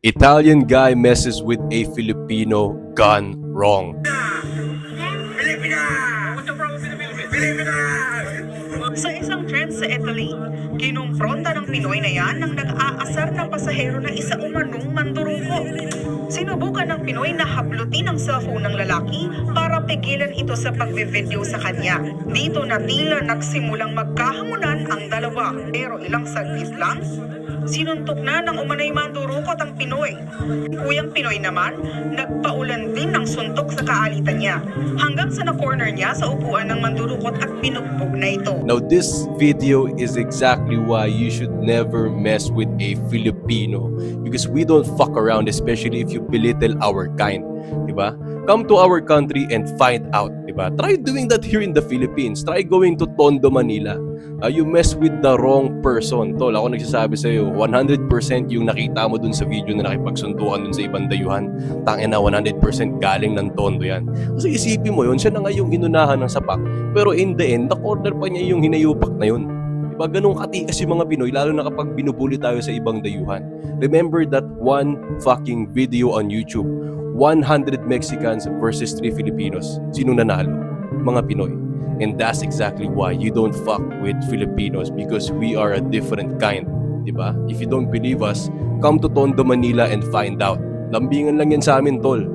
Italian guy messes with a Filipino gone wrong. Sa isang trend sa Italy, kinumpronta ng Pinoy na yan nang nag-aasar ng pasahero na isa umanong manduruko. Sinubukan ng Pinoy na hablutin ang cellphone ng lalaki para pigilan ito sa pagbe-video sa kanya. Dito na tila nagsimulang magkahamunan ang dalawa. Pero ilang saglit lang, sinuntok na ng umanay mandurukot ang Pinoy. Kuyang Pinoy naman, nagpaulan din ng suntok sa kaalitan niya. Hanggang sa na-corner niya sa upuan ng mandurukot at pinugbog na ito. Now this video is exactly why you should never mess with a Filipino, because we don't fuck around, especially if you belittle our kind, diba? Come to our country and find out, diba? Try doing that here in the Philippines. Try going to Tondo, Manila. You mess with the wrong person. Tol, ako nagsasabi sa iyo, 100% yung nakita mo dun sa video na nakipagsuntukan dun sa ibang dayuhan, tangin na 100% galing ng Tondo yan. Kasi isipin mo yun, siya na nga yung inunahan ng sapak. Pero in the end, na-corner pa niya yung hinayupak na yun. Diba, ganun katikas yung mga Pinoy, lalo na kapag binubuli tayo sa ibang dayuhan. Remember that one fucking video on YouTube, 100 Mexicans versus 3 Filipinos. Sino nanalo? Mga Pinoy. And that's exactly why you don't fuck with Filipinos, because we are a different kind. Diba? If you don't believe us, come to Tondo, Manila and find out. Lambingan lang yan sa amin, tol.